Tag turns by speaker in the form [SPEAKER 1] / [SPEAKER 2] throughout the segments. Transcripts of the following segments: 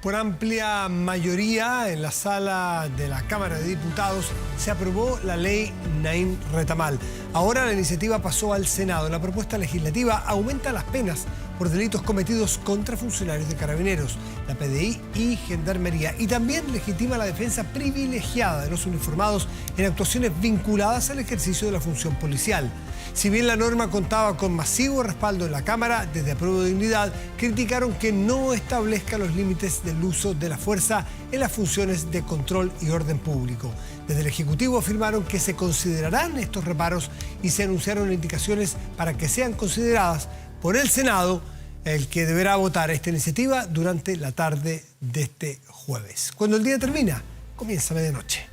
[SPEAKER 1] Por amplia mayoría en la sala de la Cámara de Diputados se aprobó la ley Naim Retamal. Ahora la iniciativa pasó al Senado. La propuesta legislativa aumenta las penas por delitos cometidos contra funcionarios de Carabineros, la PDI y Gendarmería, y también legitima la defensa privilegiada de los uniformados en actuaciones vinculadas al ejercicio de la función policial. Si bien la norma contaba con masivo respaldo en la Cámara, desde Apruebo Dignidad criticaron que no establezca los límites del uso de la fuerza en las funciones de control y orden público. Desde el Ejecutivo afirmaron que se considerarán estos reparos y se anunciaron indicaciones para que sean consideradas por el Senado, el que deberá votar esta iniciativa durante la tarde de este jueves. Cuando el día termina, comienza medianoche.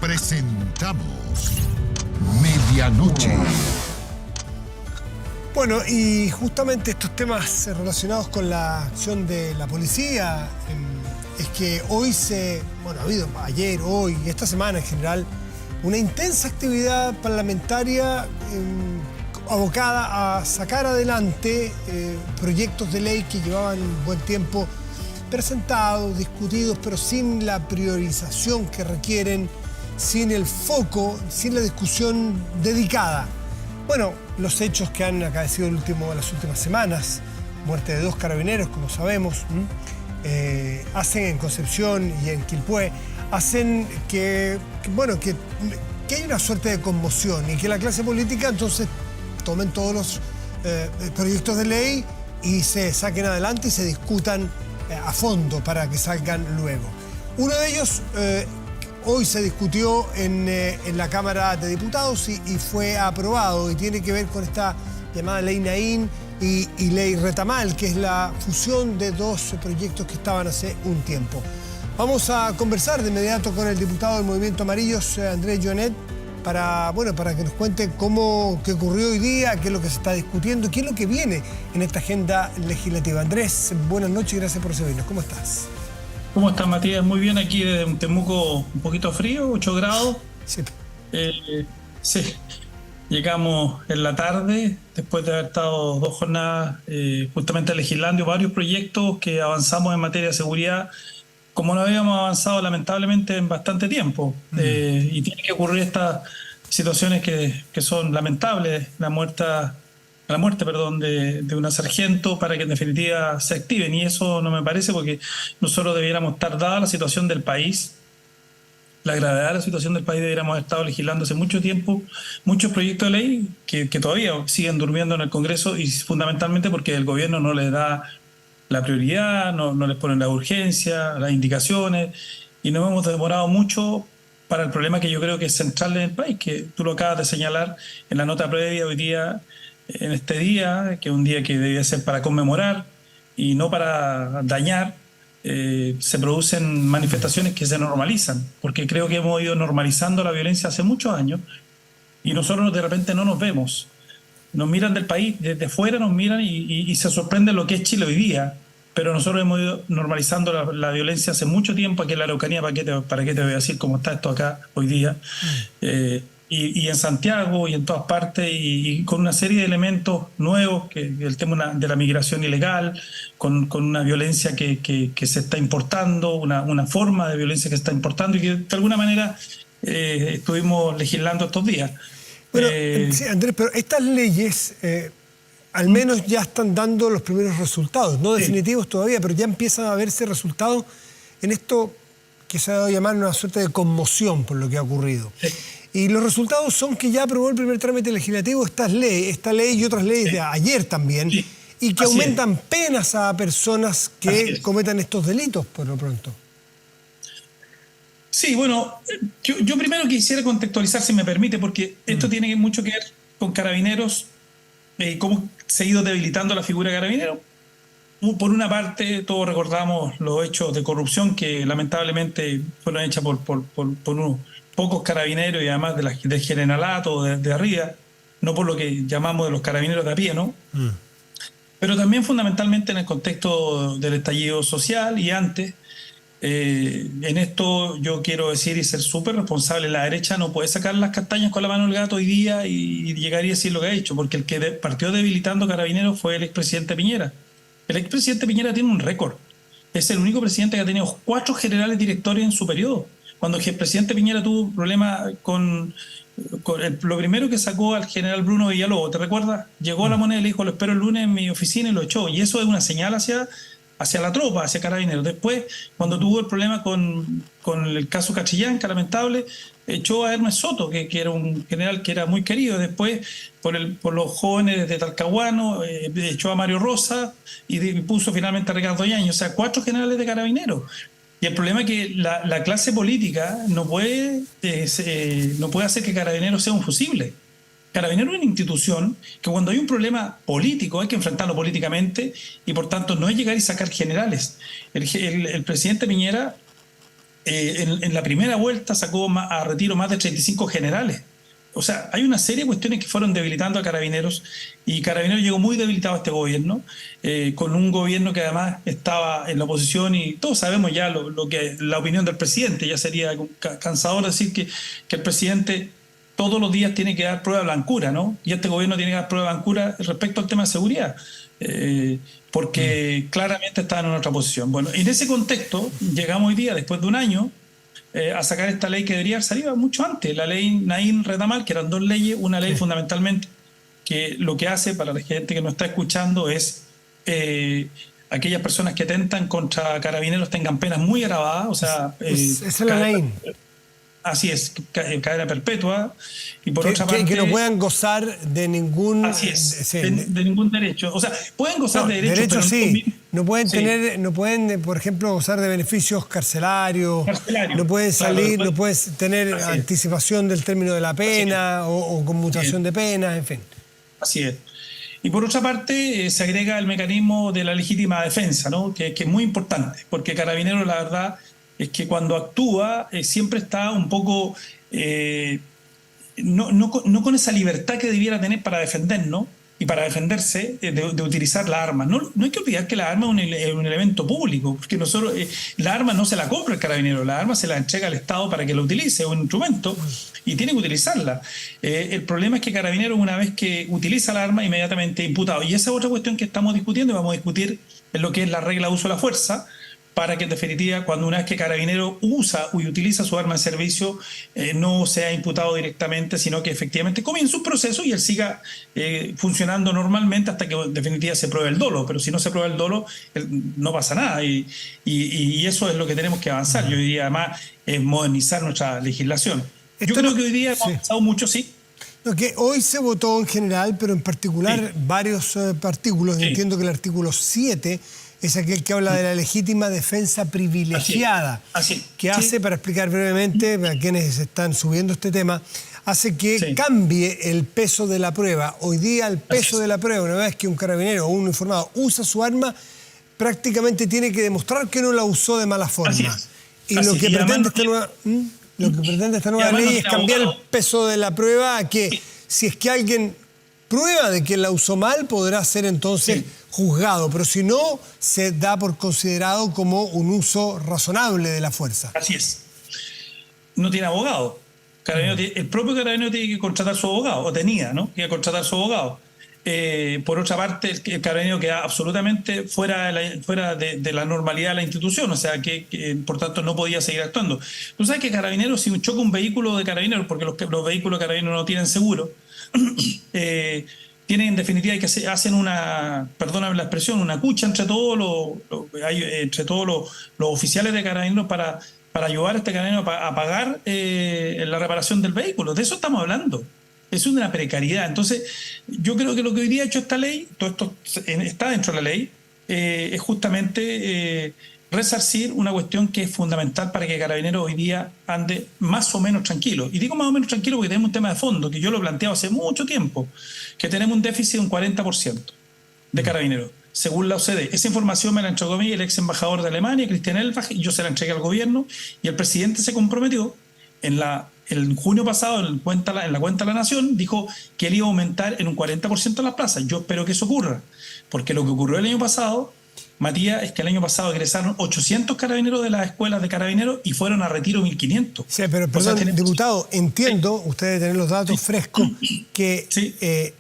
[SPEAKER 2] Presentamos Medianoche.
[SPEAKER 1] Bueno, y justamente estos temas relacionados con la acción de la policía, es que hoy ha habido ayer, hoy y esta semana en general, una intensa actividad parlamentaria abocada a sacar adelante proyectos de ley que llevaban buen tiempo presentados, discutidos, pero sin la priorización que requieren, sin el foco, sin la discusión dedicada. Bueno, los hechos que han acaecido las últimas semanas, muerte de 2 carabineros, como sabemos, hacen en Concepción y en Quilpué, hacen que hay una suerte de conmoción y que la clase política entonces tomen todos los proyectos de ley y se saquen adelante y se discutan a fondo para que salgan luego. Uno de ellos hoy se discutió en la Cámara de Diputados y fue aprobado, y tiene que ver con esta llamada ley Naim y ley Retamal, que es la fusión de 2 proyectos que estaban hace un tiempo. Vamos a conversar de inmediato con el diputado del Movimiento Amarillos, Andrés Jonet, para que nos cuente qué ocurrió hoy día, qué es lo que se está discutiendo y qué es lo que viene en esta agenda legislativa. Andrés, buenas noches y gracias por recibirnos. ¿Cómo estás?
[SPEAKER 3] ¿Cómo estás, Matías? Muy bien, aquí de Temuco, un poquito frío, 8 grados.
[SPEAKER 1] Sí.
[SPEAKER 3] Sí, llegamos en la tarde, después de haber estado 2 jornadas justamente legislando varios proyectos que avanzamos en materia de seguridad, como no habíamos avanzado lamentablemente en bastante tiempo. Y tiene que ocurrir estas situaciones que son lamentables, la muerte de una sargento, para que en definitiva se activen, y eso no me parece, porque nosotros debiéramos estar, dada la situación del país, la gravedad de la situación del país, debiéramos haber estado legislando hace mucho tiempo muchos proyectos de ley que todavía siguen durmiendo en el Congreso, y fundamentalmente porque el gobierno no les da la prioridad, no les ponen la urgencia, las indicaciones, y nos hemos demorado mucho para el problema que yo creo que es central en el país, que tú lo acabas de señalar en la nota previa hoy día. En este día, que es un día que debía ser para conmemorar y no para dañar, se producen manifestaciones que se normalizan, porque creo que hemos ido normalizando la violencia hace muchos años y nosotros de repente no nos vemos. Nos miran del país, desde fuera nos miran y se sorprende lo que es Chile hoy día, pero nosotros hemos ido normalizando la violencia hace mucho tiempo. Aquí en la Araucanía, ¿para qué te voy a decir cómo está esto acá hoy día? Y en Santiago y en todas partes, y con una serie de elementos nuevos, que el tema de la migración ilegal, con una violencia que se está importando, una forma de violencia que se está importando, y que de alguna manera estuvimos legislando estos días.
[SPEAKER 1] Bueno, sí, Andrés, pero estas leyes al menos ya están dando los primeros resultados, no definitivos todavía, pero ya empiezan a verse resultados en esto que se ha dado a llamar una suerte de conmoción por lo que ha ocurrido. Sí. Y los resultados son que ya aprobó el primer trámite legislativo esta ley y otras leyes de ayer también, y que aumentan penas a personas que cometan estos delitos, por lo pronto.
[SPEAKER 3] Sí, bueno, yo primero quisiera contextualizar, si me permite, porque esto tiene mucho que ver con Carabineros, cómo se ha ido debilitando la figura de Carabinero. Por una parte, todos recordamos los hechos de corrupción que lamentablemente fueron hechos por unos pocos carabineros, y además del generalato de arriba, no por lo que llamamos de los carabineros de a pie, ¿no? Pero también fundamentalmente en el contexto del estallido social y antes. En esto yo quiero decir y ser súper responsable: la derecha no puede sacar las castañas con la mano del gato hoy día y llegar y decir lo que ha hecho, porque el que partió debilitando Carabineros fue el expresidente Piñera. El expresidente Piñera tiene un récord. Es el único presidente que ha tenido 4 generales directores en su periodo. Cuando el presidente Piñera tuvo un problema lo primero que sacó al general Bruno Villalobos, ¿te recuerdas? Llegó a La Moneda y le dijo, lo espero el lunes en mi oficina, y lo echó. Y eso es una señal hacia la tropa, hacia Carabineros. Después, cuando tuvo el problema con el caso Cachillanca, lamentable, echó a Hermes Soto, que era un general que era muy querido. Después, por los jóvenes de Talcahuano, echó a Mario Rosa y puso finalmente a Ricardo Yañez. O sea, 4 generales de Carabineros. Y el problema es que la clase política no puede hacer que Carabineros sea un fusible. Carabineros es una institución que cuando hay un problema político hay que enfrentarlo políticamente, y por tanto no es llegar y sacar generales. El presidente Piñera en la primera vuelta sacó a retiro más de 35 generales. O sea, hay una serie de cuestiones que fueron debilitando a Carabineros, y Carabineros llegó muy debilitado a este gobierno, con un gobierno que además estaba en la oposición, y todos sabemos ya la opinión del presidente. Ya sería cansador decir que el presidente todos los días tiene que dar prueba de blancura, ¿no? Y este gobierno tiene que dar prueba de blancura respecto al tema de seguridad, porque claramente estaban en otra posición. Bueno, en ese contexto llegamos hoy día, después de un año, a sacar esta ley que debería haber salido mucho antes, la ley Naín Retamal, que eran 2 leyes, una ley fundamentalmente que lo que hace, para la gente que nos está escuchando, es aquellas personas que atentan contra Carabineros tengan penas muy agravadas, o sea...
[SPEAKER 1] esa es la Naín.
[SPEAKER 3] Así es, cadena perpetua, y por otra parte...
[SPEAKER 1] Que no puedan gozar de ningún...
[SPEAKER 3] Así es, de ningún derecho. O sea, pueden gozar de derechos,
[SPEAKER 1] pero
[SPEAKER 3] sí.
[SPEAKER 1] No pueden, por ejemplo, gozar de beneficios carcelarios, no pueden salir, no pueden tener anticipación del término de la pena o conmutación de penas, en fin.
[SPEAKER 3] Así es. Y por otra parte, se agrega el mecanismo de la legítima defensa, ¿no? Que es muy importante, porque Carabineros, la verdad, es que cuando actúa siempre está un poco, no con esa libertad que debiera tener para defendernos y para defenderse de utilizar la arma. No hay que olvidar que la arma es un elemento público, porque nosotros la arma no se la compra el carabinero, la arma se la entrega al Estado para que la utilice, es un instrumento y tiene que utilizarla. El problema es que Carabineros, una vez que utiliza la arma, inmediatamente imputado. Y esa es otra cuestión que estamos discutiendo, y vamos a discutir en lo que es la regla de uso de la fuerza, para que en definitiva, cuando una vez que Carabinero usa y utiliza su arma en servicio, no sea imputado directamente, sino que efectivamente comience un proceso y él siga funcionando normalmente hasta que en definitiva se pruebe el dolo. Pero si no se prueba el dolo, no pasa nada, y eso es lo que tenemos que avanzar. Yo diría además es modernizar nuestra legislación. Yo creo que hoy día hemos avanzado mucho, sí.
[SPEAKER 1] No, que hoy se votó en general, pero en particular varios artículos. Entiendo que el artículo 7 es aquel que habla de la legítima defensa privilegiada, que hace, para explicar brevemente a quienes están subiendo este tema, hace que cambie el peso de la prueba. Hoy día el peso de la prueba, una vez que un carabinero o un uniformado usa su arma, prácticamente tiene que demostrar que no la usó de mala forma. Y lo que pretende esta nueva ley es cambiar el peso de la prueba a que si es que alguien prueba de que la usó mal, podrá ser entonces juzgado, pero si no, se da por considerado como un uso razonable de la fuerza.
[SPEAKER 3] Así es. No tiene abogado. El propio Carabinero tiene que contratar su abogado, o tenía, ¿no? Que contratar su abogado. Por otra parte, el Carabinero queda absolutamente fuera de la normalidad de la institución, o sea que por tanto no podía seguir actuando. Tú sabes que Carabineros, si choca un vehículo de Carabineros, porque los vehículos de Carabineros no tienen seguro, tienen en definitiva que hacen perdóname la expresión, una cucha entre todos los oficiales de Carabineros para ayudar a este carabinero a pagar la reparación del vehículo. De eso estamos hablando. Es una precariedad. Entonces, yo creo que lo que hoy día ha hecho esta ley, todo esto está dentro de la ley, es justamente resarcir una cuestión que es fundamental para que Carabineros hoy día ande más o menos tranquilo. Y digo más o menos tranquilo porque tenemos un tema de fondo, que yo lo he planteado hace mucho tiempo, que tenemos un déficit de un 40% de Carabineros, según la OCDE. Esa información me la entregó a mí el ex embajador de Alemania, Christian Elbach, y yo se la entregué al gobierno, y el presidente se comprometió en junio pasado, en la cuenta de la Nación, dijo que él iba a aumentar en un 40% las plazas. Yo espero que eso ocurra, porque lo que ocurrió el año pasado, Matías, es que el año pasado egresaron 800 carabineros de las escuelas de carabineros y fueron a retiro 1.500.
[SPEAKER 1] Sí, pero perdón, diputado, entiendo, usted debe tener los datos frescos, que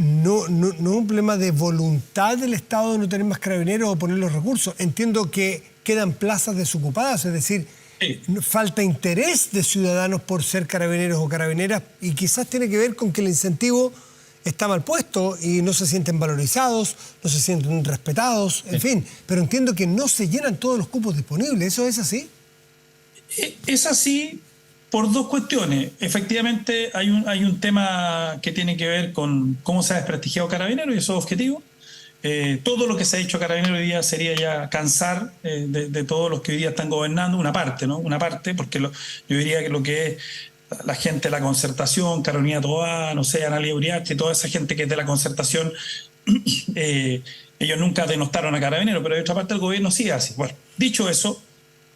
[SPEAKER 1] no es un problema de voluntad del Estado de no tener más carabineros o poner los recursos. Entiendo que quedan plazas desocupadas, es decir, falta interés de ciudadanos por ser carabineros o carabineras, y quizás tiene que ver con que el incentivo está mal puesto y no se sienten valorizados, no se sienten respetados, en fin. Pero entiendo que no se llenan todos los cupos disponibles. ¿Eso es así?
[SPEAKER 3] Es así por dos cuestiones. Efectivamente, hay un tema que tiene que ver con cómo se ha desprestigiado Carabineros, y eso es objetivo. Todo lo que se ha hecho Carabineros hoy día sería ya cansar de todos los que hoy día están gobernando, una parte, ¿no? Una parte, porque yo diría que lo que es la gente de la concertación, Carolina Toá, no sé, Analia Uriarte, toda esa gente que es de la concertación, ellos nunca denostaron a Carabineros, pero hay otra parte del gobierno sí hace. Bueno, dicho eso,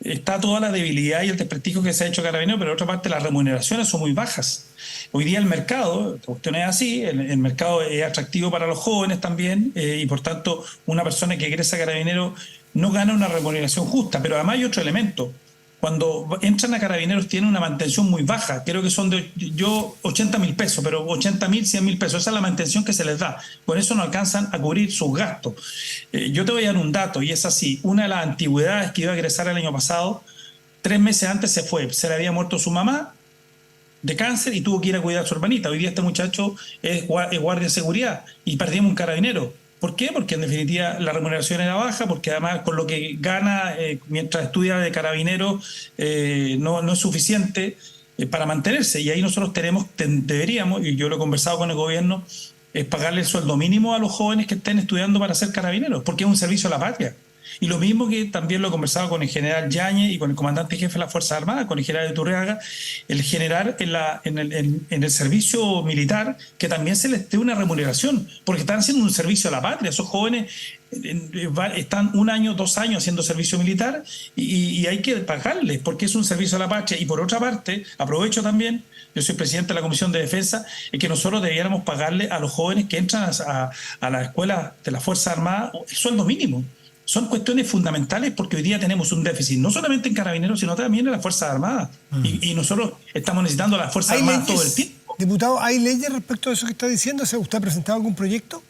[SPEAKER 3] está toda la debilidad y el desprestigio que se ha hecho Carabineros, pero por otra parte las remuneraciones son muy bajas. Hoy día el mercado, la cuestión es así, el mercado es atractivo para los jóvenes también, y por tanto una persona que egresa Carabineros no gana una remuneración justa. Pero además hay otro elemento. Cuando entran a Carabineros tienen una mantención muy baja, creo que son de 80.000 pesos, pero 80.000, 100.000 pesos, esa es la mantención que se les da. Con eso no alcanzan a cubrir sus gastos. Yo te voy a dar un dato, y es así. Una de las antigüedades que iba a egresar el año pasado, 3 meses antes se le había muerto su mamá de cáncer y tuvo que ir a cuidar a su hermanita. Hoy día este muchacho es guardia de seguridad y perdimos un carabinero. ¿Por qué? Porque en definitiva la remuneración era baja, porque además con lo que gana mientras estudia de carabinero no es suficiente para mantenerse. Y ahí nosotros deberíamos, y yo lo he conversado con el gobierno, es pagarle el sueldo mínimo a los jóvenes que estén estudiando para ser carabineros, porque es un servicio a la patria. Y lo mismo que también lo he conversado con el general Yáñez y con el comandante jefe de las Fuerzas Armadas, con el general de Turriaga, el generar en el servicio militar que también se les dé una remuneración, porque están haciendo un servicio a la patria. Esos jóvenes están 1 año, 2 años haciendo servicio militar y hay que pagarles porque es un servicio a la patria. Y por otra parte, aprovecho también, yo soy presidente de la Comisión de Defensa, es que nosotros debiéramos pagarle a los jóvenes que entran a la escuela de las Fuerzas Armadas el sueldo mínimo. Son cuestiones fundamentales porque hoy día tenemos un déficit, no solamente en Carabineros, sino también en las Fuerzas Armadas. Y nosotros estamos necesitando a las Fuerzas Armadas todo el tiempo.
[SPEAKER 1] Diputado, ¿hay leyes respecto a eso que está diciendo? ¿Usted ha presentado algún proyecto?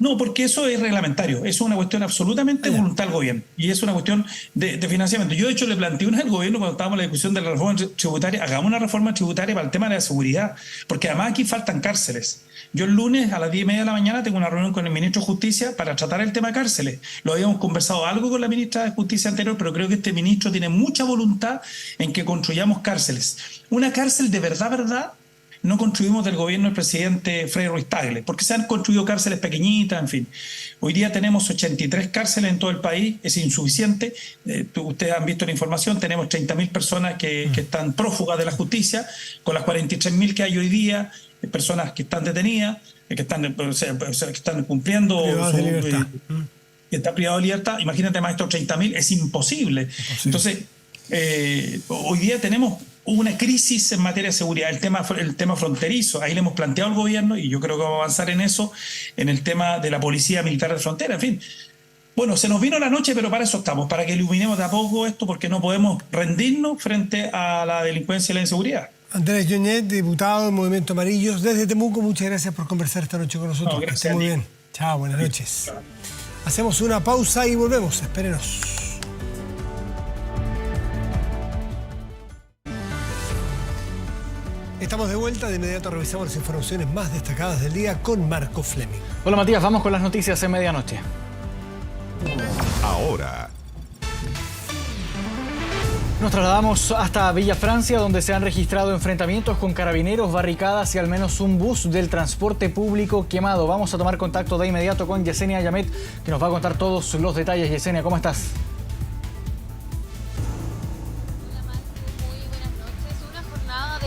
[SPEAKER 3] No, porque eso es reglamentario, eso es una cuestión absolutamente voluntad del gobierno y es una cuestión de financiamiento. Yo de hecho le planteé una al gobierno cuando estábamos en la discusión de la reforma tributaria, hagamos una reforma tributaria para el tema de la seguridad, porque además aquí faltan cárceles. Yo el lunes a las 10:30 de la mañana tengo una reunión con el ministro de Justicia para tratar el tema cárceles. Lo habíamos conversado algo con la ministra de Justicia anterior, pero creo que este ministro tiene mucha voluntad en que construyamos cárceles. Una cárcel de verdad, no construimos del gobierno del presidente Frei Ruiz-Tagle, porque se han construido cárceles pequeñitas, en fin. Hoy día tenemos 83 cárceles en todo el país, es insuficiente. Ustedes han visto la información, tenemos 30.000 personas que están prófugas de la justicia, con las 43.000 que hay hoy día, personas que están detenidas, que están cumpliendo que está privado de libertad. Imagínate más estos 30.000, es imposible. Entonces, hoy día tenemos una crisis en materia de seguridad, el tema fronterizo. Ahí le hemos planteado al gobierno, y yo creo que vamos a avanzar en eso, en el tema de la policía militar de frontera, en fin. Bueno, se nos vino la noche, pero para eso estamos, para que iluminemos de a poco esto, porque no podemos rendirnos frente a la delincuencia y la inseguridad.
[SPEAKER 1] Andrés Yoñet, diputado del Movimiento Amarillos, desde Temuco, muchas gracias por conversar esta noche con nosotros.
[SPEAKER 3] No, gracias.
[SPEAKER 1] Muy bien. Chao, buenas noches. Hacemos una pausa y volvemos, espérenos. Estamos de vuelta, de inmediato revisamos las informaciones más destacadas del día con Marco Fleming.
[SPEAKER 4] Hola Matías, vamos con las noticias en medianoche.
[SPEAKER 2] Ahora.
[SPEAKER 4] Nos trasladamos hasta Villa Francia, donde se han registrado enfrentamientos con carabineros, barricadas y al menos un bus del transporte público quemado. Vamos a tomar contacto de inmediato con Yesenia Yamet, que nos va a contar todos los detalles. Yesenia, ¿cómo estás?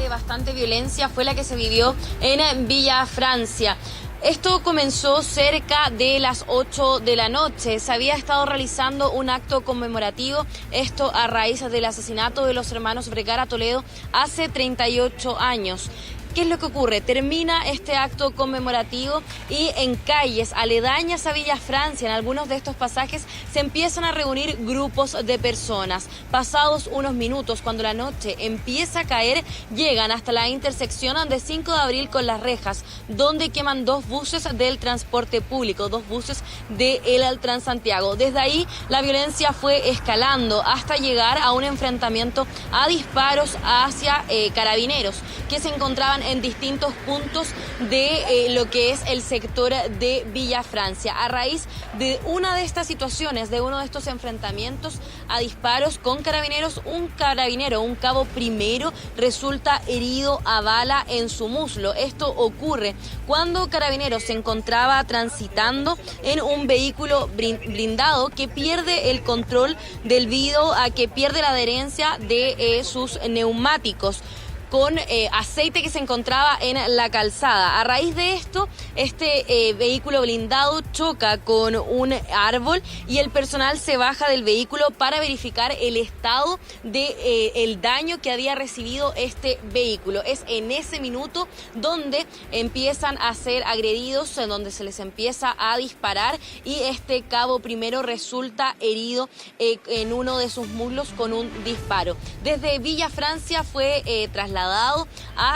[SPEAKER 5] Bastante violencia fue la que se vivió en Villa Francia. Esto comenzó cerca de las 8 de la noche. Se había estado realizando un acto conmemorativo, esto a raíz del asesinato de los hermanos Vergara Toledo hace 38 años. ¿Qué es lo que ocurre? Termina este acto conmemorativo y en calles aledañas a Villa Francia, en algunos de estos pasajes, se empiezan a reunir grupos de personas. Pasados unos minutos, cuando la noche empieza a caer, llegan hasta la intersección de 5 de abril con Las Rejas, donde queman 2 buses del transporte público, 2 buses de el Transantiago. Desde ahí la violencia fue escalando hasta llegar a un enfrentamiento a disparos hacia carabineros que se encontraban en distintos puntos de lo que es el sector de Villa Francia. A raíz de una de estas situaciones, de uno de estos enfrentamientos a disparos con carabineros, un carabinero, un cabo primero, resulta herido a bala en su muslo. Esto ocurre cuando Carabineros se encontraba transitando en un vehículo blindado que pierde el control debido a que pierde la adherencia de sus neumáticos con aceite que se encontraba en la calzada. A raíz de esto, este vehículo blindado choca con un árbol y el personal se baja del vehículo para verificar el estado de el daño que había recibido este vehículo. Es en ese minuto donde empiezan a ser agredidos, en donde se les empieza a disparar y este cabo primero resulta herido en uno de sus muslos con un disparo. Desde Villa Francia fue trasladado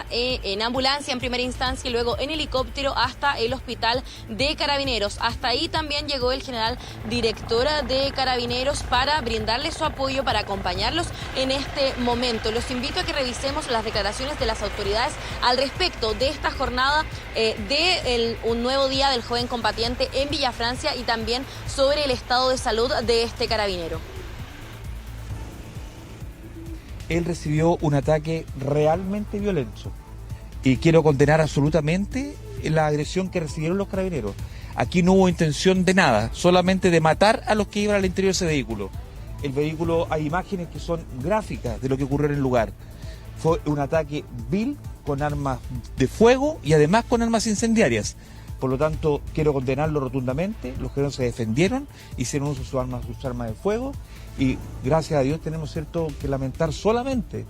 [SPEAKER 5] en ambulancia en primera instancia y luego en helicóptero hasta el hospital de Carabineros. Hasta ahí también llegó el general director de Carabineros para brindarles su apoyo, para acompañarlos en este momento. Los invito a que revisemos las declaraciones de las autoridades al respecto de esta jornada de un nuevo día del joven combatiente en Villa Francia y también sobre el estado de salud de este carabinero.
[SPEAKER 6] Él recibió un ataque realmente violento y quiero condenar absolutamente la agresión que recibieron los carabineros. Aquí no hubo intención de nada, solamente de matar a los que iban al interior de ese vehículo. El vehículo, hay imágenes que son gráficas de lo que ocurrió en el lugar. Fue un ataque vil con armas de fuego y además con armas incendiarias. Por lo tanto, quiero condenarlo rotundamente. Los que no se defendieron, hicieron uso de sus armas de fuego y gracias a Dios tenemos que lamentar solamente,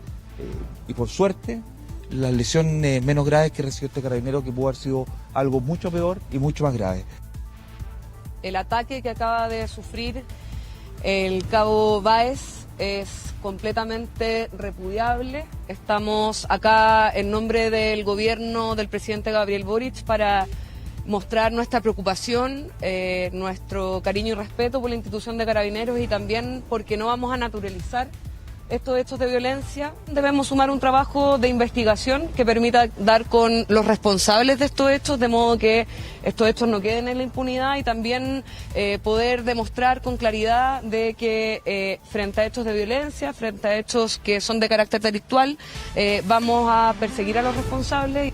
[SPEAKER 6] y por suerte, las lesiones menos graves que recibió este carabinero, que pudo haber sido algo mucho peor y mucho más grave.
[SPEAKER 7] El ataque que acaba de sufrir el cabo Báez es completamente repudiable. Estamos acá en nombre del gobierno del presidente Gabriel Boric para mostrar nuestra preocupación, nuestro cariño y respeto por la institución de Carabineros y también porque no vamos a naturalizar estos hechos de violencia. Debemos sumar un trabajo de investigación que permita dar con los responsables de estos hechos, de modo que estos hechos no queden en la impunidad y también poder demostrar con claridad de que frente a hechos de violencia, frente a hechos que son de carácter delictual, vamos a perseguir a los responsables.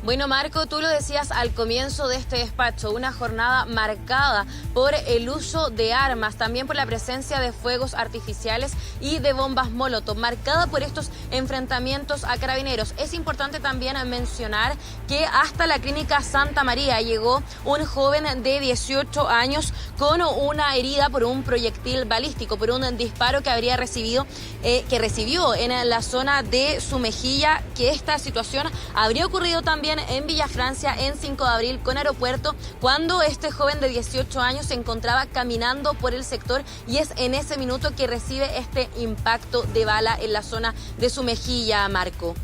[SPEAKER 5] Bueno, Marco, tú lo decías al comienzo de este despacho, una jornada marcada por el uso de armas, también por la presencia de fuegos artificiales y de bombas molotov, marcada por estos enfrentamientos a carabineros. Es importante también mencionar que hasta la clínica Santa María llegó un joven de 18 años con una herida por un proyectil balístico, por un disparo que habría recibió en la zona de su mejilla, que esta situación habría ocurrido también en Villa Francia, en 5 de abril, con aeropuerto, cuando este joven de 18 años se encontraba caminando por el sector y es en ese minuto que recibe este impacto de bala en la zona de su mejilla, Marco.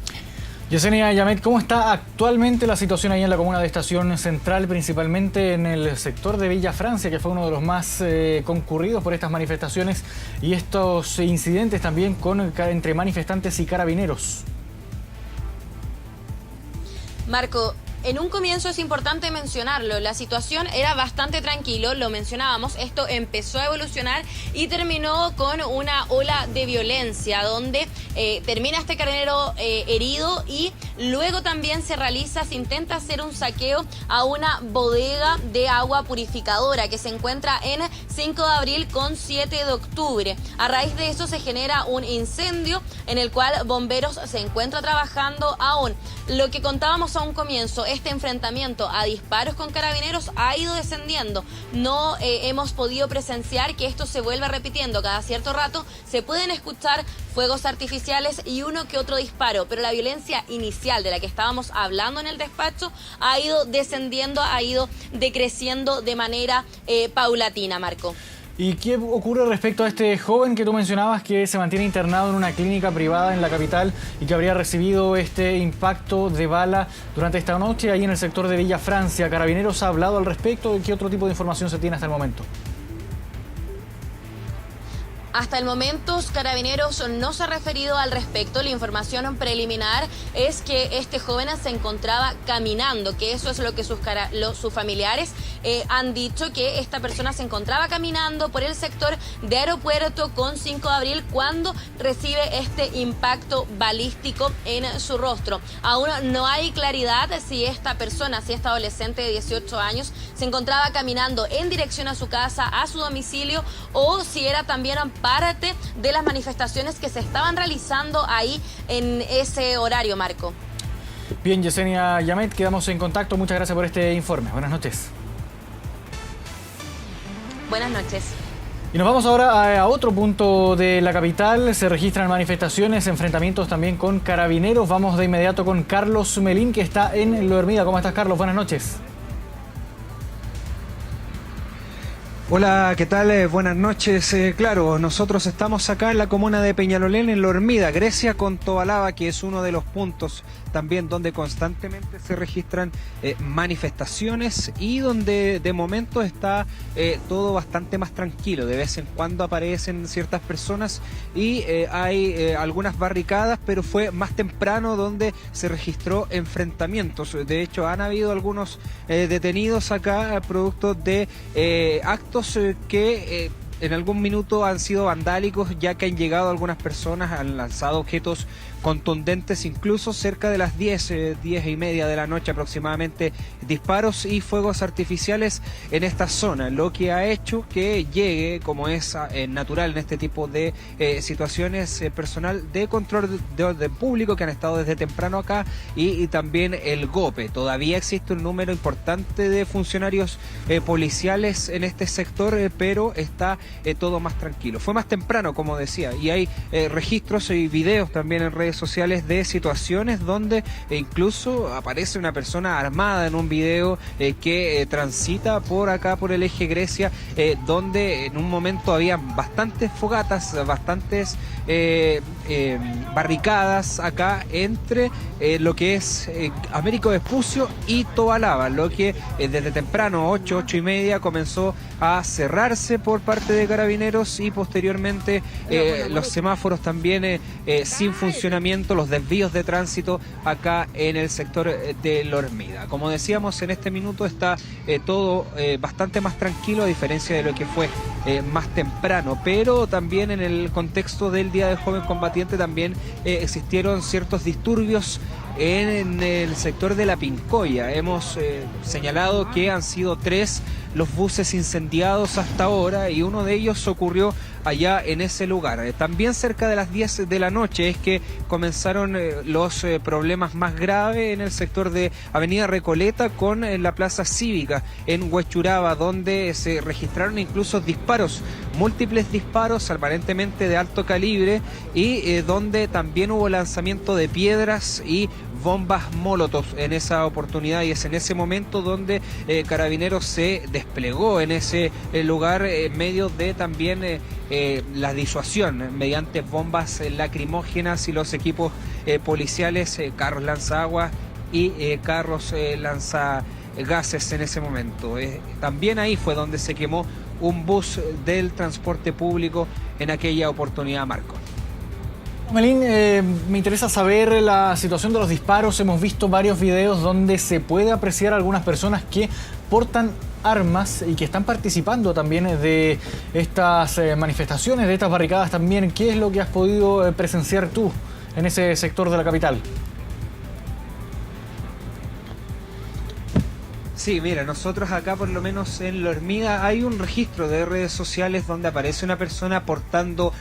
[SPEAKER 4] Yesenia Yamet, ¿cómo está actualmente la situación ahí en la comuna de Estación Central, principalmente en el sector de Villa Francia, que fue uno de los más concurridos por estas manifestaciones y estos incidentes también entre manifestantes y carabineros?
[SPEAKER 5] Marco, en un comienzo es importante mencionarlo, la situación era bastante tranquilo, lo mencionábamos, esto empezó a evolucionar y terminó con una ola de violencia donde termina este carabinero herido y luego también se intenta hacer un saqueo a una bodega de agua purificadora que se encuentra en 5 de abril con 7 de octubre. A raíz de eso se genera un incendio en el cual bomberos se encuentran trabajando aún. Lo que contábamos a un comienzo, este enfrentamiento a disparos con carabineros ha ido descendiendo. No hemos podido presenciar que esto se vuelva repitiendo. Cada cierto rato se pueden escuchar fuegos artificiales policiales y uno que otro disparo, pero la violencia inicial de la que estábamos hablando en el despacho ha ido descendiendo, ha ido decreciendo de manera paulatina, Marco.
[SPEAKER 4] ¿Y qué ocurre respecto a este joven que tú mencionabas que se mantiene internado en una clínica privada en la capital y que habría recibido este impacto de bala durante esta noche ahí en el sector de Villa Francia? ¿Carabineros ha hablado al respecto? ¿Qué otro tipo de información se tiene hasta el momento?
[SPEAKER 5] Hasta el momento, Carabineros no se ha referido al respecto. La información preliminar es que este joven se encontraba caminando, que eso es lo que sus familiares han dicho, que esta persona se encontraba caminando por el sector de Aeropuerto con 5 de abril cuando recibe este impacto balístico en su rostro. Aún no hay claridad si esta persona, si esta adolescente de 18 años, se encontraba caminando en dirección a su casa, a su domicilio, o si era también parte de las manifestaciones que se estaban realizando ahí en ese horario, Marco.
[SPEAKER 4] Bien, Yesenia Yamet, quedamos en contacto. Muchas gracias por este informe. Buenas noches.
[SPEAKER 5] Buenas noches.
[SPEAKER 4] Y nos vamos ahora a otro punto de la capital. Se registran manifestaciones, enfrentamientos también con carabineros. Vamos de inmediato con Carlos Melín, que está en Lo Hermida. ¿Cómo estás, Carlos? Buenas noches.
[SPEAKER 8] Hola, ¿qué tal? Buenas noches. Claro, nosotros estamos acá en la comuna de Peñalolén, en Lo Hermida, Grecia con Tobalaba, que es uno de los puntos también donde constantemente se registran manifestaciones y donde de momento está todo bastante más tranquilo. De vez en cuando aparecen ciertas personas y hay algunas barricadas, pero fue más temprano donde se registró enfrentamientos. De hecho, han habido algunos detenidos acá producto de actos que en algún minuto han sido vandálicos, ya que han llegado algunas personas, han lanzado objetos contundentes, incluso cerca de las 10 y media de la noche aproximadamente, disparos y fuegos artificiales en esta zona, lo que ha hecho que llegue, como es natural en este tipo de situaciones, personal de control de orden público que han estado desde temprano acá y también el GOPE. Todavía existe un número importante de funcionarios policiales en este sector, pero está todo más tranquilo. Fue más temprano, como decía, y hay registros y videos también en redes sociales de situaciones donde incluso aparece una persona armada en un video que transita por acá, por el eje Grecia, donde en un momento había bastantes fogatas, bastantes barricadas acá entre lo que es Américo Vespucio y Tobalaba, lo que desde temprano, 8 y media, comenzó a cerrarse por parte de Carabineros y posteriormente los semáforos también sin funcionamiento, los desvíos de tránsito acá en el sector de Lo Hermida. Como decíamos, en este minuto está todo bastante más tranquilo, a diferencia de lo que fue más temprano, pero también en el contexto del Día del Joven Combatiente también existieron ciertos disturbios en el sector de La Pincoya. Hemos señalado que han sido 3 los buses incendiados hasta ahora y uno de ellos ocurrió allá en ese lugar. También cerca de las 10 de la noche es que comenzaron los problemas más graves en el sector de Avenida Recoleta con la Plaza Cívica en Huechuraba, donde se registraron incluso disparos, múltiples disparos aparentemente de alto calibre y donde también hubo lanzamiento de piedras y bombas molotov en esa oportunidad, y es en ese momento donde Carabineros se desplegó en ese lugar en medio de también la disuasión mediante bombas lacrimógenas y los equipos policiales, carros lanzaagua y carros lanzagases en ese momento. También ahí fue donde se quemó un bus del transporte público en aquella oportunidad, Marco.
[SPEAKER 4] Melín, me interesa saber la situación de los disparos. Hemos visto varios videos donde se puede apreciar a algunas personas que portan armas y que están participando también de estas manifestaciones, de estas barricadas también. ¿Qué es lo que has podido presenciar tú en ese sector de la capital?
[SPEAKER 8] Sí, mira, nosotros acá por lo menos en Lo Hermida hay un registro de redes sociales donde aparece una persona portando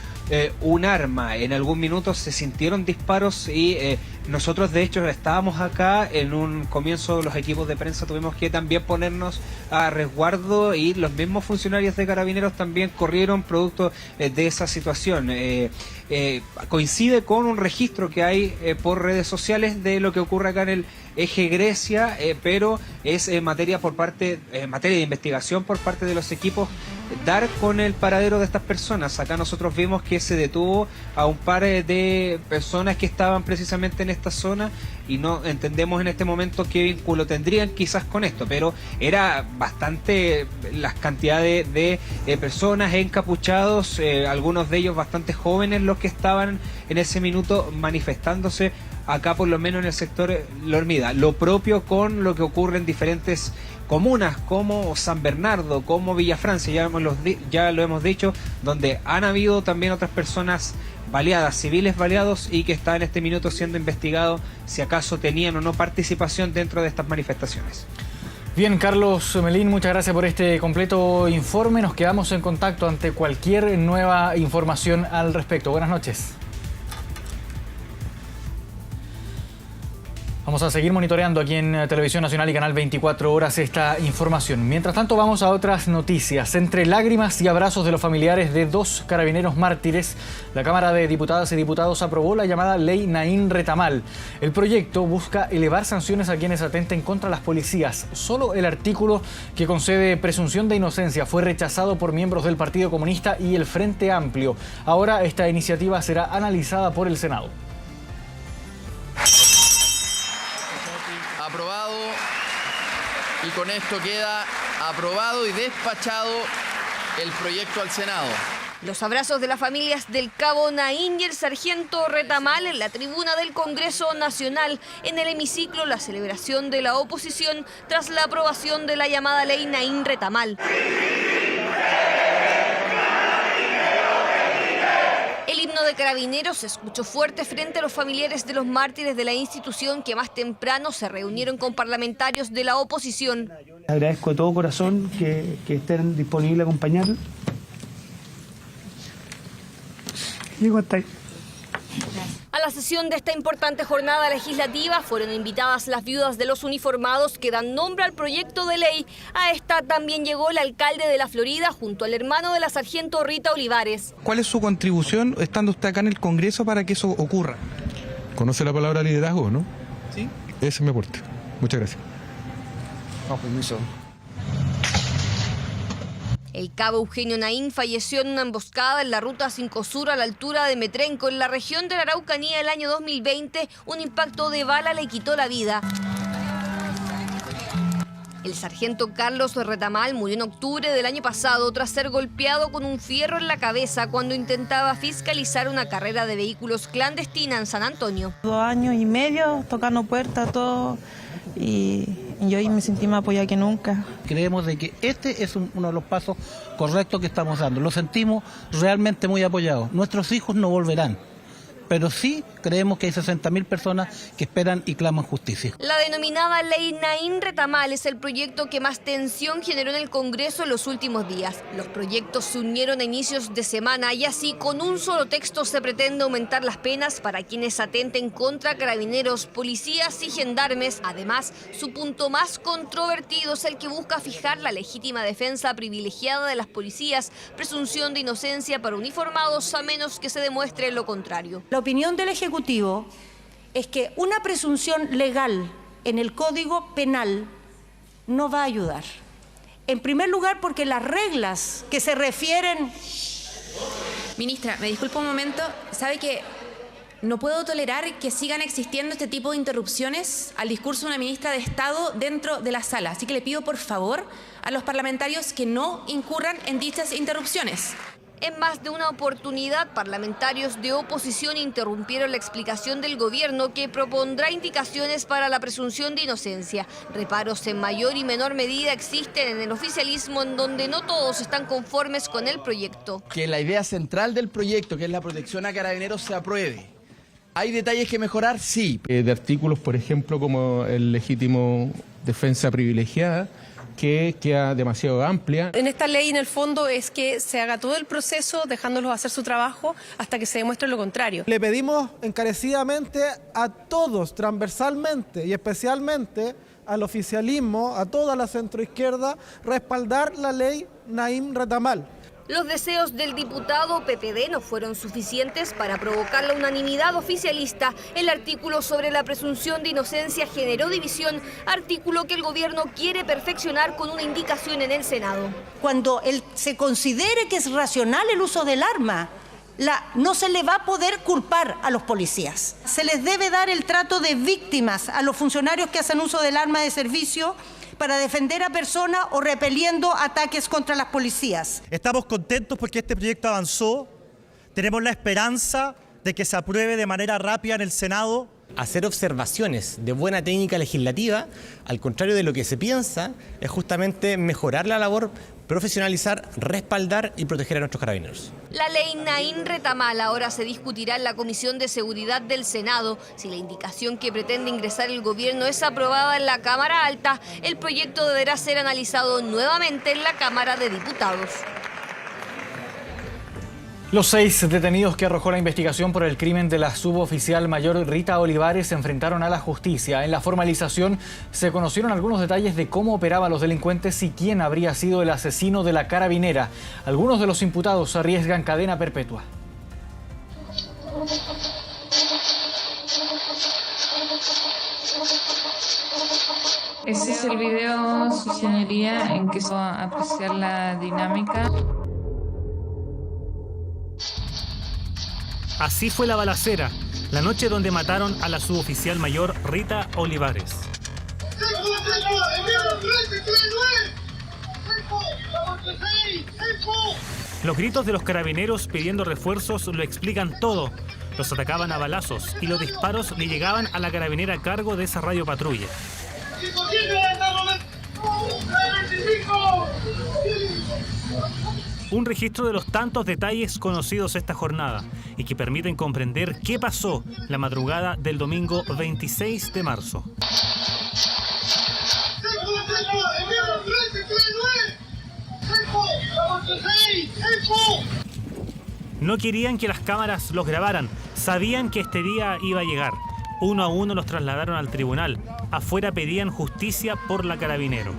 [SPEAKER 8] un arma. En algún minuto se sintieron disparos y Nosotros de hecho estábamos acá en un comienzo, los equipos de prensa tuvimos que también ponernos a resguardo y los mismos funcionarios de Carabineros también corrieron producto de esa situación. Coincide con un registro que hay por redes sociales de lo que ocurre acá en el eje Grecia, pero es materia de investigación por parte de los equipos dar con el paradero de estas personas. Acá nosotros vimos que se detuvo a un par de personas que estaban precisamente en esta zona y no entendemos en este momento qué vínculo tendrían quizás con esto, pero era bastante las cantidades de personas encapuchados, algunos de ellos bastante jóvenes los que estaban en ese minuto manifestándose acá por lo menos en el sector La Hormida. Lo propio con lo que ocurre en diferentes comunas como San Bernardo, como Villa Francia, ya lo hemos dicho, donde han habido también otras personas baleadas, civiles baleados y que está en este minuto siendo investigado si acaso tenían o no participación dentro de estas manifestaciones.
[SPEAKER 4] Bien, Carlos Melín, muchas gracias por este completo informe. Nos quedamos en contacto ante cualquier nueva información al respecto. Buenas noches. Vamos a seguir monitoreando aquí en Televisión Nacional y Canal 24 Horas esta información. Mientras tanto, vamos a otras noticias. Entre lágrimas y abrazos de los familiares de 2 carabineros mártires, la Cámara de Diputadas y Diputados aprobó la llamada Ley Naín Retamal. El proyecto busca elevar sanciones a quienes atenten contra las policías. Solo el artículo que concede presunción de inocencia fue rechazado por miembros del Partido Comunista y el Frente Amplio. Ahora esta iniciativa será analizada por el Senado.
[SPEAKER 9] Aprobado, y con esto queda aprobado y despachado el proyecto al Senado.
[SPEAKER 5] Los abrazos de las familias del cabo Naín y el sargento Retamal en la tribuna del Congreso Nacional. En el hemiciclo, la celebración de la oposición tras la aprobación de la llamada Ley Naín Retamal. El himno de Carabineros se escuchó fuerte frente a los familiares de los mártires de la institución que más temprano se reunieron con parlamentarios de la oposición.
[SPEAKER 10] Agradezco de todo corazón que estén disponibles a acompañar. Llego hasta ahí.
[SPEAKER 5] A la sesión de esta importante jornada legislativa fueron invitadas las viudas de los uniformados que dan nombre al proyecto de ley. A esta también llegó el alcalde de La Florida junto al hermano de la sargento Rita Olivares.
[SPEAKER 11] ¿Cuál es su contribución estando usted acá en el Congreso para que eso ocurra? ¿Conoce la palabra liderazgo, no? Sí. Ese es mi aporte. Muchas gracias.
[SPEAKER 10] No, permiso.
[SPEAKER 5] El cabo Eugenio Naín falleció en una emboscada en la ruta 5 Sur a la altura de Metrenco, en la región de la Araucanía, el año 2020. Un impacto de bala le quitó la vida. El sargento Carlos Retamal murió en octubre del año pasado tras ser golpeado con un fierro en la cabeza cuando intentaba fiscalizar una carrera de vehículos clandestina en San Antonio.
[SPEAKER 12] 2 años y medio tocando puertas, todo, y yo me sentí más apoyada que nunca.
[SPEAKER 13] Creemos de que este es uno de los pasos correctos que estamos dando. Lo sentimos realmente muy apoyados. Nuestros hijos no volverán, pero sí creemos que hay 60.000 personas que esperan y claman justicia.
[SPEAKER 5] La denominada Ley Naín Retamal es el proyecto que más tensión generó en el Congreso en los últimos días. Los proyectos se unieron a inicios de semana y así con un solo texto se pretende aumentar las penas para quienes atenten contra carabineros, policías y gendarmes. Además, su punto más controvertido es el que busca fijar la legítima defensa privilegiada de las policías, presunción de inocencia para uniformados a menos que se demuestre lo contrario.
[SPEAKER 14] La opinión del Ejecutivo es que una presunción legal en el Código Penal no va a ayudar. En primer lugar, porque las reglas que se refieren...
[SPEAKER 15] Ministra, me disculpa un momento. ¿Sabe que no puedo tolerar que sigan existiendo este tipo de interrupciones al discurso de una ministra de Estado dentro de la sala? Así que le pido, por favor, a los parlamentarios que no incurran en dichas interrupciones.
[SPEAKER 5] En más de una oportunidad, parlamentarios de oposición interrumpieron la explicación del gobierno que propondrá indicaciones para la presunción de inocencia. Reparos en mayor y menor medida existen en el oficialismo, en donde no todos están conformes con el proyecto.
[SPEAKER 9] Que la idea central del proyecto, que es la protección a carabineros, se apruebe. ¿Hay detalles que mejorar? Sí.
[SPEAKER 11] De artículos, por ejemplo, como el legítimo defensa privilegiada, que queda demasiado amplia.
[SPEAKER 16] En esta ley, en el fondo, es que se haga todo el proceso dejándolos hacer su trabajo hasta que se demuestre lo contrario.
[SPEAKER 17] Le pedimos encarecidamente a todos, transversalmente y especialmente al oficialismo, a toda la centroizquierda, respaldar la ley Naim Retamal.
[SPEAKER 18] Los deseos del diputado PPD no fueron suficientes para provocar la unanimidad oficialista. El artículo sobre la presunción de inocencia generó división, artículo que el gobierno quiere perfeccionar con una indicación en el Senado.
[SPEAKER 14] Cuando se considere que es racional el uso del arma, no se le va a poder culpar a los policías. Se les debe dar el trato de víctimas a los funcionarios que hacen uso del arma de servicio para defender a personas o repeliendo ataques contra las policías.
[SPEAKER 19] Estamos contentos porque este proyecto avanzó. Tenemos la esperanza de que se apruebe de manera rápida en el Senado.
[SPEAKER 20] Hacer observaciones de buena técnica legislativa, al contrario de lo que se piensa, es justamente mejorar la labor, profesionalizar, respaldar y proteger a nuestros carabineros.
[SPEAKER 18] La ley Naim Retamal ahora se discutirá en la Comisión de Seguridad del Senado. Si la indicación que pretende ingresar el gobierno es aprobada en la Cámara Alta, el proyecto deberá ser analizado nuevamente en la Cámara de Diputados.
[SPEAKER 4] Los 6 detenidos que arrojó la investigación por el crimen de la suboficial mayor Rita Olivares se enfrentaron a la justicia. En la formalización se conocieron algunos detalles de cómo operaban los delincuentes y quién habría sido el asesino de la carabinera. Algunos de los imputados arriesgan cadena perpetua.
[SPEAKER 21] Ese es el video, su señoría, en que se va a apreciar la dinámica.
[SPEAKER 22] Así fue la balacera, la noche donde mataron a la suboficial mayor Rita Olivares. Los gritos de los carabineros pidiendo refuerzos lo explican todo. Los atacaban a balazos y los disparos le llegaban a la carabinera a cargo de esa radiopatrulla. Un registro de los tantos detalles conocidos esta jornada y que permiten comprender qué pasó la madrugada del domingo 26 de marzo. No querían que las cámaras los grabaran, sabían que este día iba a llegar. Uno a uno los trasladaron al tribunal. Afuera pedían justicia por la carabinero.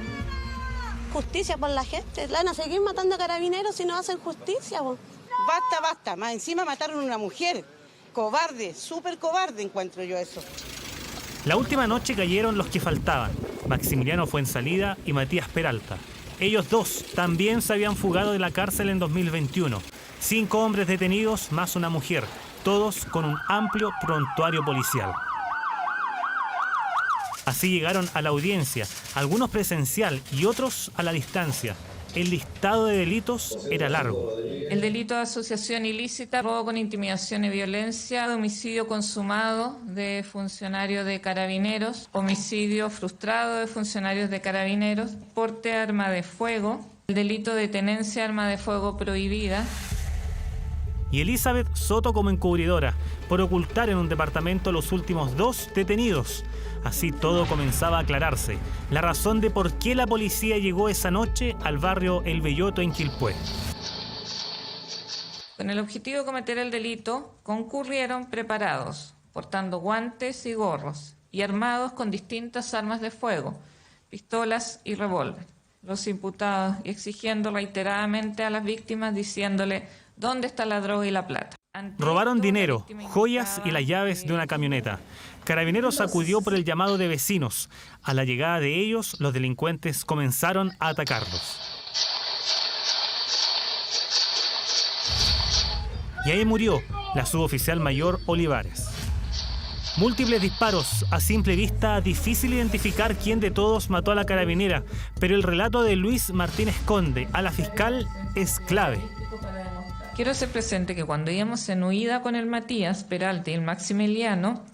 [SPEAKER 23] Justicia por la gente. Van a seguir matando a carabineros si no hacen justicia. Bo.
[SPEAKER 24] Basta. Más encima mataron a una mujer. Cobarde, súper cobarde encuentro yo eso.
[SPEAKER 22] La última noche cayeron los que faltaban. Maximiliano Fuensalida y Matías Peralta. Ellos dos también se habían fugado de la cárcel en 2021. 5 hombres detenidos más una mujer. Todos con un amplio prontuario policial. Así llegaron a la audiencia, algunos presencial y otros a la distancia. El listado de delitos era largo.
[SPEAKER 21] El delito de asociación ilícita, robo con intimidación y violencia, homicidio consumado de funcionarios de carabineros, homicidio frustrado de funcionarios de carabineros, porte de arma de fuego, el delito de tenencia de arma de fuego prohibida.
[SPEAKER 22] Y Elizabeth Soto como encubridora, por ocultar en un departamento los últimos 2 detenidos. Así todo comenzaba a aclararse, la razón de por qué la policía llegó esa noche al barrio El Belloto en Quilpué.
[SPEAKER 21] Con el objetivo de cometer el delito, concurrieron preparados, portando guantes y gorros, y armados con distintas armas de fuego, pistolas y revólver. Los imputados exigiendo reiteradamente a las víctimas, diciéndole ¿dónde está la droga y la plata?
[SPEAKER 22] Robaron dinero, joyas y las llaves de una camioneta. Carabineros acudió por el llamado de vecinos. A la llegada de ellos, los delincuentes comenzaron a atacarlos. Y ahí murió la suboficial mayor Olivares. Múltiples disparos, a simple vista difícil identificar quién de todos mató a la carabinera, pero el relato de Luis Martínez Conde a la fiscal es clave.
[SPEAKER 21] Quiero hacer presente que cuando íbamos en huida con el Matías Peralta y el Maximiliano,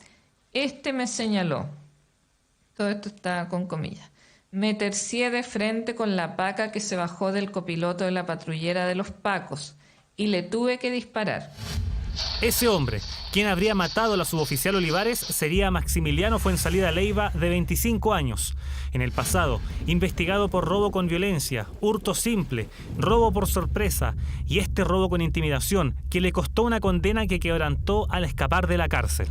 [SPEAKER 21] me señaló, todo esto está con comillas, me tercié de frente con la paca que se bajó del copiloto de la patrullera de los Pacos y le tuve que disparar.
[SPEAKER 22] Ese hombre, quien habría matado a la suboficial Olivares, sería Maximiliano Fuenzalida Leiva, de 25 años. En el pasado, investigado por robo con violencia, hurto simple, robo por sorpresa y este robo con intimidación, que le costó una condena que quebrantó al escapar de la cárcel.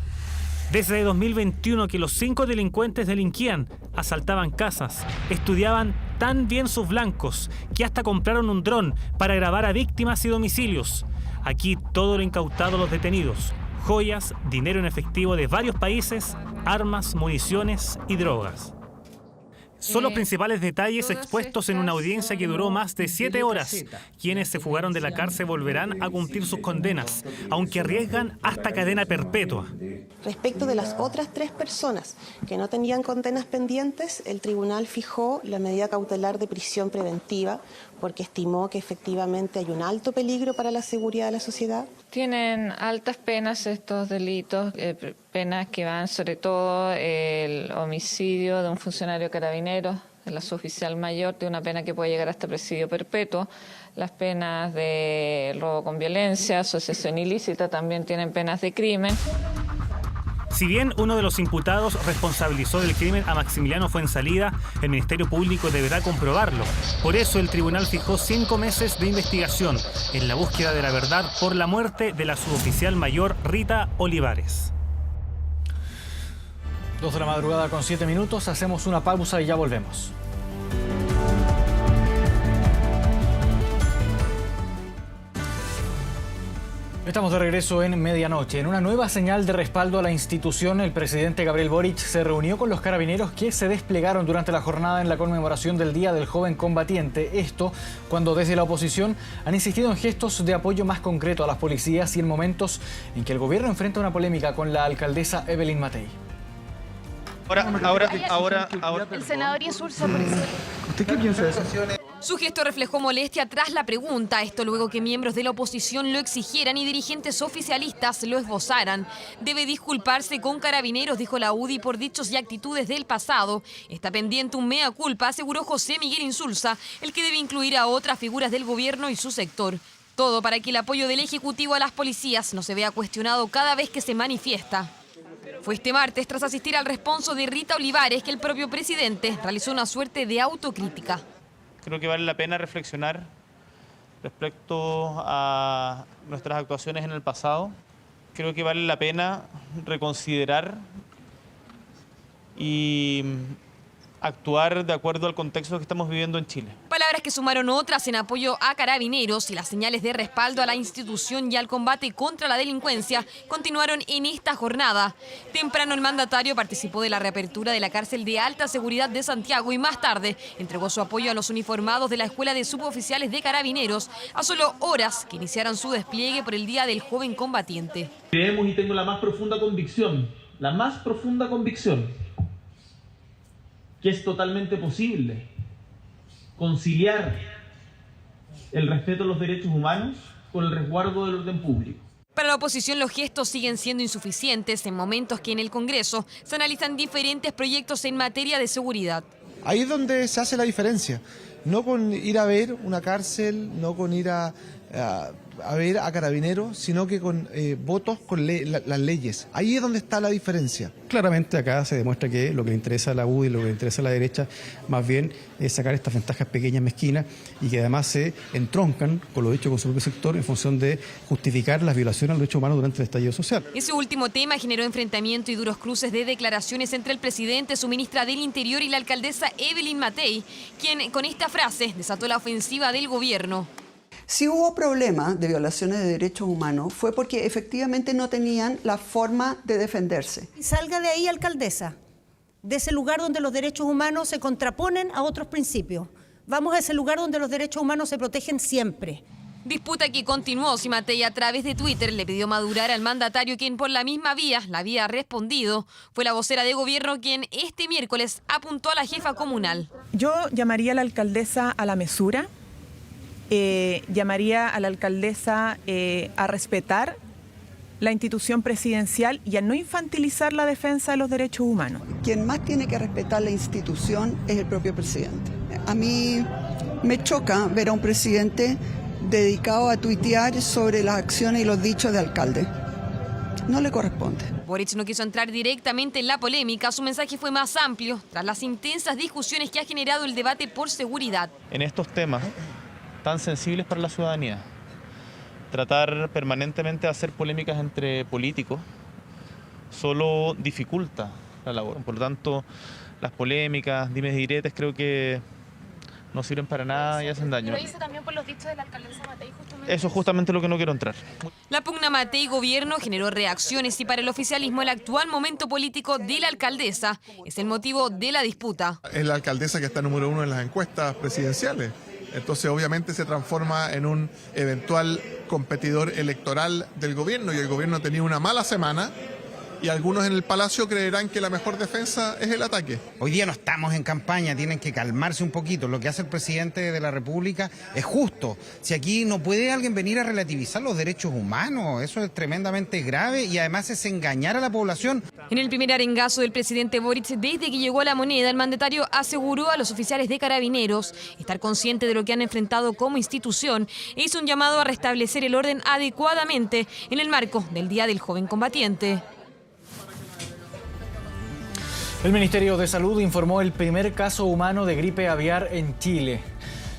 [SPEAKER 22] Desde 2021 que los 5 delincuentes delinquían, asaltaban casas, estudiaban tan bien sus blancos que hasta compraron un dron para grabar a víctimas y domicilios. Aquí todo lo incautado a los detenidos: joyas, dinero en efectivo de varios países, armas, municiones y drogas. Son los principales detalles expuestos en una audiencia que duró más de 7 horas. Quienes se fugaron de la cárcel volverán a cumplir sus condenas, aunque arriesgan hasta cadena perpetua.
[SPEAKER 1] Respecto de las otras 3 personas que no tenían condenas pendientes, el tribunal fijó la medida cautelar de prisión preventiva porque estimó que efectivamente hay un alto peligro para la seguridad de la sociedad.
[SPEAKER 21] Tienen altas penas estos delitos, penas que van sobre todo el homicidio de un funcionario carabinero, de la suboficial mayor, de una pena que puede llegar hasta presidio perpetuo. Las penas de robo con violencia, asociación ilícita, también tienen penas de crimen.
[SPEAKER 22] Si bien uno de los imputados responsabilizó del crimen a Maximiliano Fuenzalida, el Ministerio Público deberá comprobarlo. Por eso el tribunal fijó 5 meses de investigación en la búsqueda de la verdad por la muerte de la suboficial mayor Rita Olivares.
[SPEAKER 4] 2 de la madrugada con 7 minutos, hacemos una pausa y ya volvemos. Estamos de regreso en Medianoche. En una nueva señal de respaldo a la institución, el presidente Gabriel Boric se reunió con los carabineros que se desplegaron durante la jornada en la conmemoración del Día del Joven Combatiente. Esto cuando desde la oposición han insistido en gestos de apoyo más concreto a las policías y en momentos en que el gobierno enfrenta una polémica con la alcaldesa Evelyn Matei.
[SPEAKER 2] Ahora. El senador Insulza, presidente.
[SPEAKER 3] ¿Usted qué piensa de eso?
[SPEAKER 5] Su gesto reflejó molestia tras la pregunta, esto luego que miembros de la oposición lo exigieran y dirigentes oficialistas lo esbozaran. Debe disculparse con carabineros, dijo la UDI, por dichos y actitudes del pasado. Está pendiente un mea culpa, aseguró José Miguel Insulza, el que debe incluir a otras figuras del gobierno y su sector. Todo para que el apoyo del Ejecutivo a las policías no se vea cuestionado cada vez que se manifiesta. Fue este martes, tras asistir al responso de Rita Olivares, que el propio presidente realizó una suerte de autocrítica.
[SPEAKER 6] Creo que vale la pena reflexionar respecto a nuestras actuaciones en el pasado. Creo que vale la pena reconsiderar y actuar de acuerdo al contexto que estamos viviendo en Chile.
[SPEAKER 5] Palabras que sumaron otras en apoyo a carabineros y las señales de respaldo a la institución y al combate contra la delincuencia continuaron en esta jornada. Temprano el mandatario participó de la reapertura de la cárcel de alta seguridad de Santiago y más tarde entregó su apoyo a los uniformados de la Escuela de Suboficiales de Carabineros a solo horas que iniciaran su despliegue por el Día del Joven Combatiente.
[SPEAKER 25] Creemos y tengo la más profunda convicción, que es totalmente posible conciliar el respeto a los derechos humanos con el resguardo del orden público.
[SPEAKER 5] Para la oposición los gestos siguen siendo insuficientes en momentos que en el Congreso se analizan diferentes proyectos en materia de seguridad.
[SPEAKER 26] Ahí es donde se hace la diferencia, no con ir a ver una cárcel, no con ir a ver a carabineros, sino que con votos con las leyes. Ahí es donde está la diferencia.
[SPEAKER 10] Claramente acá se demuestra que lo que le interesa a la UDI, lo que le interesa a la derecha, más bien es sacar estas ventajas pequeñas, mezquinas, y que además se entroncan con lo dicho con su propio sector en función de justificar las violaciones a los derechos humanos durante el estallido social.
[SPEAKER 5] Ese último tema generó enfrentamiento y duros cruces de declaraciones entre el presidente, su ministra del Interior y la alcaldesa Evelyn Matei, quien con esta frase desató la ofensiva del gobierno.
[SPEAKER 27] Si hubo problemas de violaciones de derechos humanos fue porque efectivamente no tenían la forma de defenderse.
[SPEAKER 14] Salga de ahí, alcaldesa, de ese lugar donde los derechos humanos se contraponen a otros principios. Vamos a ese lugar donde los derechos humanos se protegen siempre.
[SPEAKER 5] Disputa que continuó si Matei a través de Twitter le pidió madurar al mandatario, quien por la misma vía la había respondido. Fue la vocera de gobierno quien este miércoles apuntó a la jefa comunal.
[SPEAKER 28] Yo llamaría a la alcaldesa a la mesura. Llamaría a la alcaldesa a respetar la institución presidencial y a no infantilizar la defensa de los derechos humanos.
[SPEAKER 27] Quien más tiene que respetar la institución es el propio presidente. A mí me choca ver a un presidente dedicado a tuitear sobre las acciones y los dichos de alcalde. No le corresponde.
[SPEAKER 18] Boric no quiso entrar directamente en la polémica, su mensaje fue más amplio, tras las intensas discusiones que ha generado el debate por seguridad.
[SPEAKER 6] En estos temas tan sensibles para la ciudadanía, tratar permanentemente de hacer polémicas entre políticos solo dificulta la labor. Por lo tanto, las polémicas, dimes y diretes, creo que no sirven para nada y hacen daño.
[SPEAKER 2] Lo hice también por los dichos de la alcaldesa Matei, justamente.
[SPEAKER 6] Eso es justamente lo que no quiero entrar.
[SPEAKER 18] La pugna Matei-Gobierno generó reacciones y para el oficialismo el actual momento político de la alcaldesa es el motivo de la disputa.
[SPEAKER 3] Es la alcaldesa que está número 1 en las encuestas presidenciales. Entonces obviamente se transforma en un eventual competidor electoral del gobierno y el gobierno ha tenido una mala semana. Y algunos en el Palacio creerán que la mejor defensa es el ataque.
[SPEAKER 7] Hoy día no estamos en campaña, tienen que calmarse un poquito. Lo que hace el presidente de la República es justo. Si aquí no puede alguien venir a relativizar los derechos humanos, eso es tremendamente grave y además es engañar a la población.
[SPEAKER 18] En el primer arengazo del presidente Boric desde que llegó a la moneda, el mandatario aseguró a los oficiales de Carabineros estar consciente de lo que han enfrentado como institución e hizo un llamado a restablecer el orden adecuadamente en el marco del Día del Joven Combatiente.
[SPEAKER 4] El Ministerio de Salud informó el primer caso humano de gripe aviar en Chile.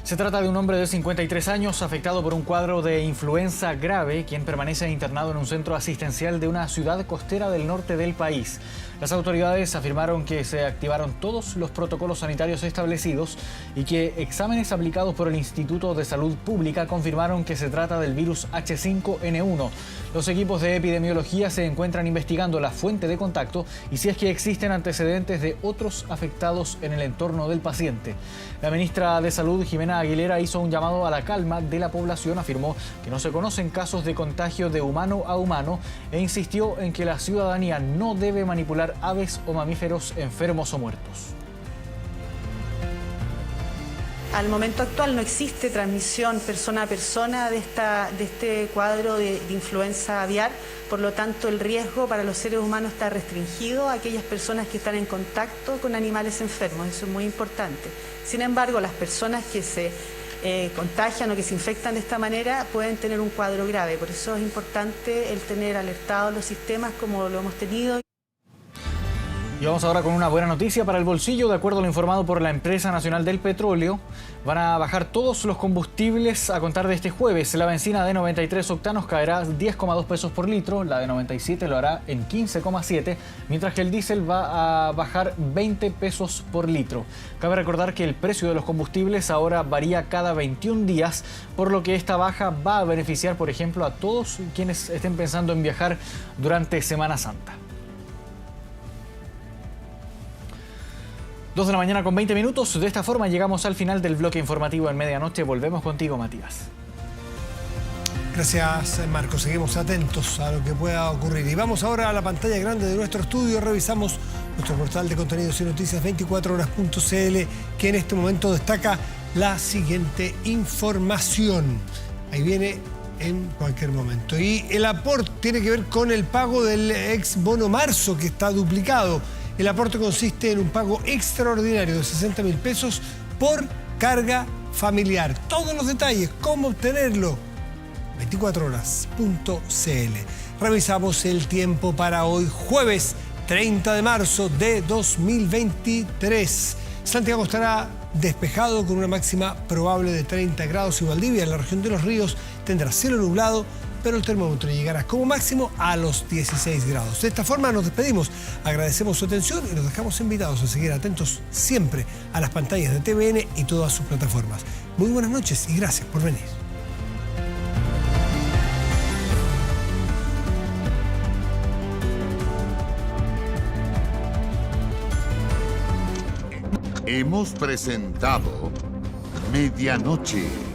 [SPEAKER 4] Se trata de un hombre de 53 años afectado por un cuadro de influenza grave, quien permanece internado en un centro asistencial de una ciudad costera del norte del país. Las autoridades afirmaron que se activaron todos los protocolos sanitarios establecidos y que exámenes aplicados por el Instituto de Salud Pública confirmaron que se trata del virus H5N1. Los equipos de epidemiología se encuentran investigando la fuente de contacto y si es que existen antecedentes de otros afectados en el entorno del paciente. La ministra de Salud, Jimena Aguilera, hizo un llamado a la calma de la población, afirmó que no se conocen casos de contagio de humano a humano e insistió en que la ciudadanía no debe manipular aves o mamíferos enfermos o muertos.
[SPEAKER 8] Al momento actual no existe transmisión persona a persona de este cuadro de influenza aviar, por lo tanto el riesgo para los seres humanos está restringido a aquellas personas que están en contacto con animales enfermos, eso es muy importante. Sin embargo, las personas que se contagian o que se infectan de esta manera pueden tener un cuadro grave, por eso es importante el tener alertados los sistemas como lo hemos tenido.
[SPEAKER 4] Y vamos ahora con una buena noticia para el bolsillo. De acuerdo a lo informado por la Empresa Nacional del Petróleo, van a bajar todos los combustibles a contar de este jueves. La benzina de 93 octanos caerá 10,2 pesos por litro, la de 97 lo hará en 15,7, mientras que el diésel va a bajar 20 pesos por litro. Cabe recordar que el precio de los combustibles ahora varía cada 21 días, por lo que esta baja va a beneficiar, por ejemplo, a todos quienes estén pensando en viajar durante Semana Santa. 2 de la mañana con 20 minutos. De esta forma llegamos al final del bloque informativo en medianoche. Volvemos contigo, Matías.
[SPEAKER 9] Gracias, Marco. Seguimos atentos a lo que pueda ocurrir. Y vamos ahora a la pantalla grande de nuestro estudio. Revisamos nuestro portal de contenidos y noticias 24horas.cl, que en este momento destaca la siguiente información. Ahí viene en cualquier momento. Y el aporte tiene que ver con el pago del ex bono marzo, que está duplicado. El aporte consiste en un pago extraordinario de 60.000 pesos por carga familiar. Todos los detalles, cómo obtenerlo, 24horas.cl. Revisamos el tiempo para hoy, jueves 30 de marzo de 2023. Santiago estará despejado con una máxima probable de 30 grados y Valdivia, en la región de Los Ríos, tendrá cielo nublado, pero el termómetro llegará como máximo a los 16 grados. De esta forma nos despedimos, agradecemos su atención y nos dejamos invitados a seguir atentos siempre a las pantallas de TVN y todas sus plataformas. Muy buenas noches y gracias por venir.
[SPEAKER 11] Hemos presentado Medianoche.